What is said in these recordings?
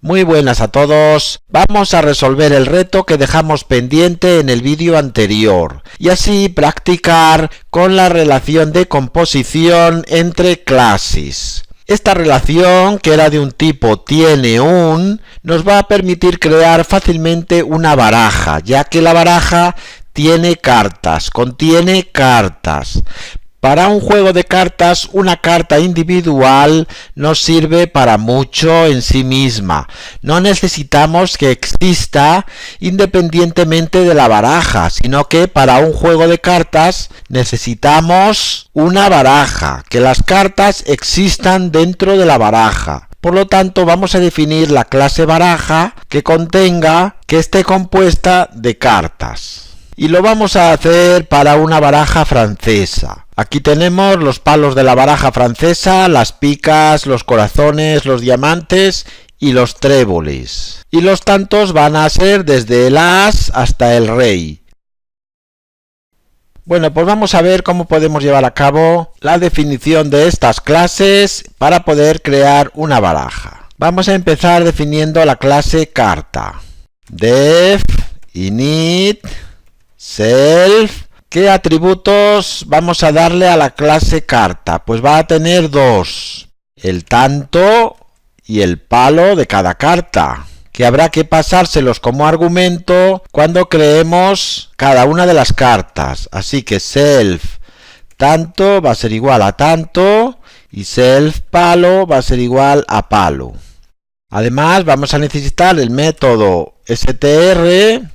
Muy buenas a todos. Vamos a resolver el reto que dejamos pendiente en el vídeo anterior y así practicar con la relación de composición entre clases. Esta relación, que era de un tipo tiene un, nos va a permitir crear fácilmente una baraja, ya que la baraja tiene cartas, contiene cartas. Para un juego de cartas, una carta individual nos sirve para mucho en sí misma. No necesitamos que exista independientemente de la baraja, sino que para un juego de cartas necesitamos una baraja, que las cartas existan dentro de la baraja. Por lo tanto, vamos a definir la clase baraja que esté compuesta de cartas. Y lo vamos a hacer para una baraja francesa. Aquí tenemos los palos de la baraja francesa, las picas, los corazones, los diamantes y los tréboles. Y los tantos van a ser desde el as hasta el rey. Bueno, pues vamos a ver cómo podemos llevar a cabo la definición de estas clases para poder crear una baraja. Vamos a empezar definiendo la clase carta. Def, init, self. ¿Qué atributos vamos a darle a la clase carta? Pues va a tener dos, el tanto y el palo de cada carta, que habrá que pasárselos como argumento cuando creemos cada una de las cartas. Así que self tanto va a ser igual a tanto y self palo va a ser igual a palo. Además vamos a necesitar el método str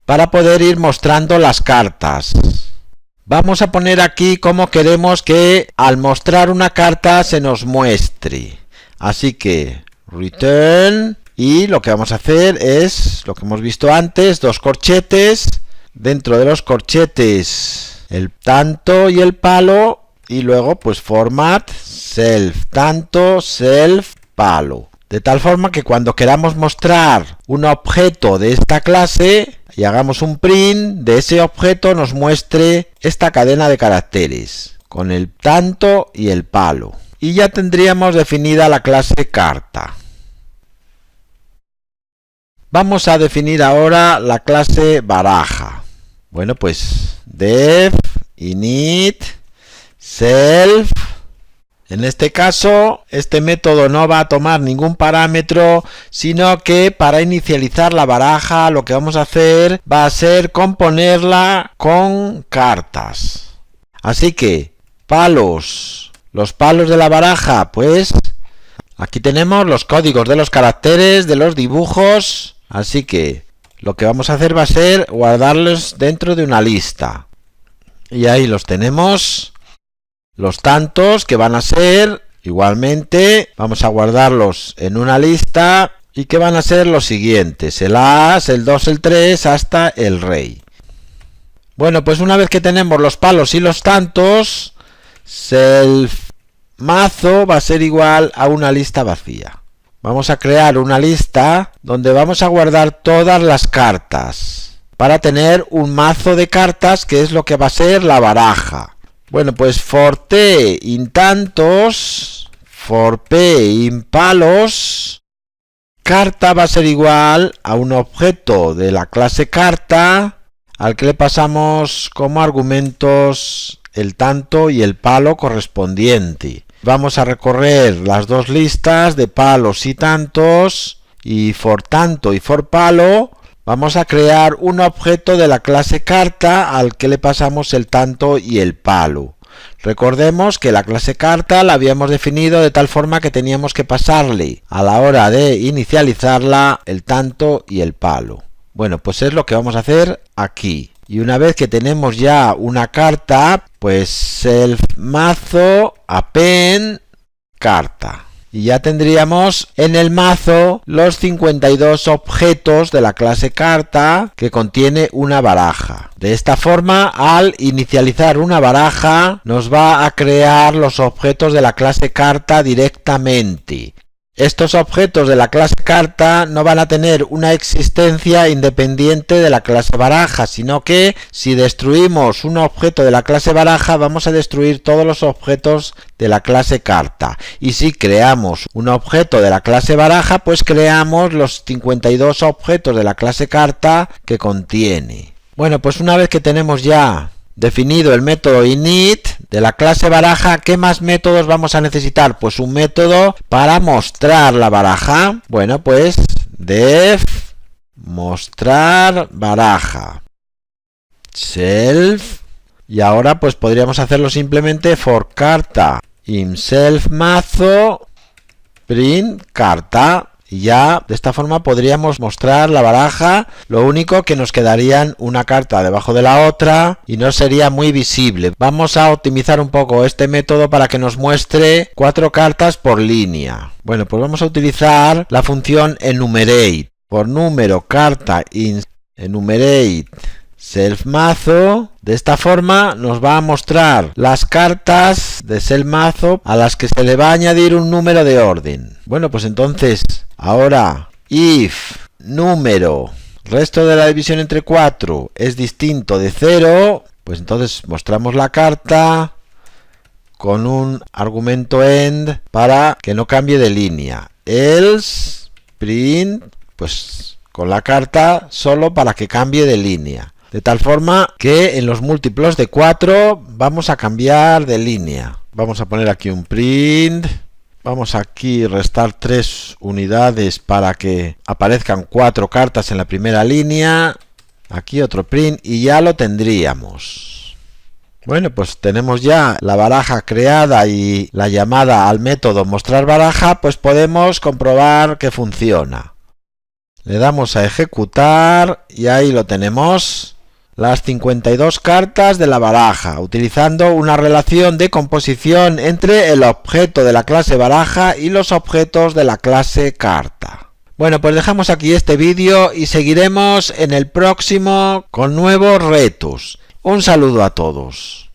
para poder ir mostrando las cartas. Vamos a poner aquí cómo queremos que al mostrar una carta se nos muestre. Así que return, y lo que vamos a hacer es lo que hemos visto antes, dos corchetes. Dentro de los corchetes el tanto y el palo, y luego pues format self tanto self palo. De tal forma que cuando queramos mostrar un objeto de esta clase y hagamos un print de ese objeto, nos muestre esta cadena de caracteres con el tanto y el palo. Y ya tendríamos definida la clase carta. Vamos a definir ahora la clase baraja. Bueno, pues def, init, self. En este caso, este método no va a tomar ningún parámetro, sino que para inicializar la baraja lo que vamos a hacer va a ser componerla con cartas. Así que, palos. Los palos de la baraja, pues aquí tenemos los códigos de los caracteres, de los dibujos. Así que lo que vamos a hacer va a ser guardarlos dentro de una lista. Y ahí los tenemos. Los tantos, que van a ser, igualmente, vamos a guardarlos en una lista, y que van a ser los siguientes, el as, el 2, el 3, hasta el rey. Bueno, pues una vez que tenemos los palos y los tantos, self mazo va a ser igual a una lista vacía. Vamos a crear una lista donde vamos a guardar todas las cartas, para tener un mazo de cartas, que es lo que va a ser la baraja. Bueno, pues for t in tantos, for p in palos, carta va a ser igual a un objeto de la clase carta al que le pasamos como argumentos el tanto y el palo correspondiente. Vamos a recorrer las dos listas de palos y tantos, y for tanto y for palo vamos a crear un objeto de la clase carta al que le pasamos el tanto y el palo. Recordemos que la clase carta la habíamos definido de tal forma que teníamos que pasarle a la hora de inicializarla el tanto y el palo. Bueno, pues es lo que vamos a hacer aquí. Y una vez que tenemos ya una carta, pues self mazo append carta. Y ya tendríamos en el mazo los 52 objetos de la clase carta que contiene una baraja. De esta forma, al inicializar una baraja, nos va a crear los objetos de la clase carta directamente. estos objetos de la clase carta no van a tener una existencia independiente de la clase baraja, sino que si destruimos un objeto de la clase baraja vamos a destruir todos los objetos de la clase carta. Y si creamos un objeto de la clase baraja, pues creamos los 52 objetos de la clase carta que contiene. Bueno, pues una vez que tenemos ya definido el método init de la clase baraja, ¿qué más métodos vamos a necesitar? Pues un método para mostrar la baraja. Bueno, pues def mostrar baraja self, y ahora pues podríamos hacerlo simplemente for carta himself mazo print carta. Y ya de esta forma podríamos mostrar la baraja, lo único que nos quedarían una carta debajo de la otra y no sería muy visible. Vamos a optimizar un poco este método para que nos muestre 4 cartas por línea. Bueno, pues vamos a utilizar la función enumerate. Por número carta enumerate self mazo. De esta forma nos va a mostrar las cartas de self mazo a las que se le va a añadir un número de orden. Bueno, pues entonces ahora if número resto de la división entre 4 es distinto de 0, pues entonces mostramos la carta con un argumento end para que no cambie de línea. Else print, pues con la carta solo para que cambie de línea. De tal forma que en los múltiplos de 4 vamos a cambiar de línea. Vamos a poner aquí un print. Vamos aquí a restar 3 unidades para que aparezcan 4 cartas en la primera línea. Aquí otro print y ya lo tendríamos. Bueno, pues tenemos ya la baraja creada y la llamada al método mostrar baraja, pues podemos comprobar que funciona. Le damos a ejecutar y ahí lo tenemos. Las 52 cartas de la baraja, utilizando una relación de composición entre el objeto de la clase baraja y los objetos de la clase carta. Bueno, pues dejamos aquí este vídeo y seguiremos en el próximo con nuevos retos. Un saludo a todos.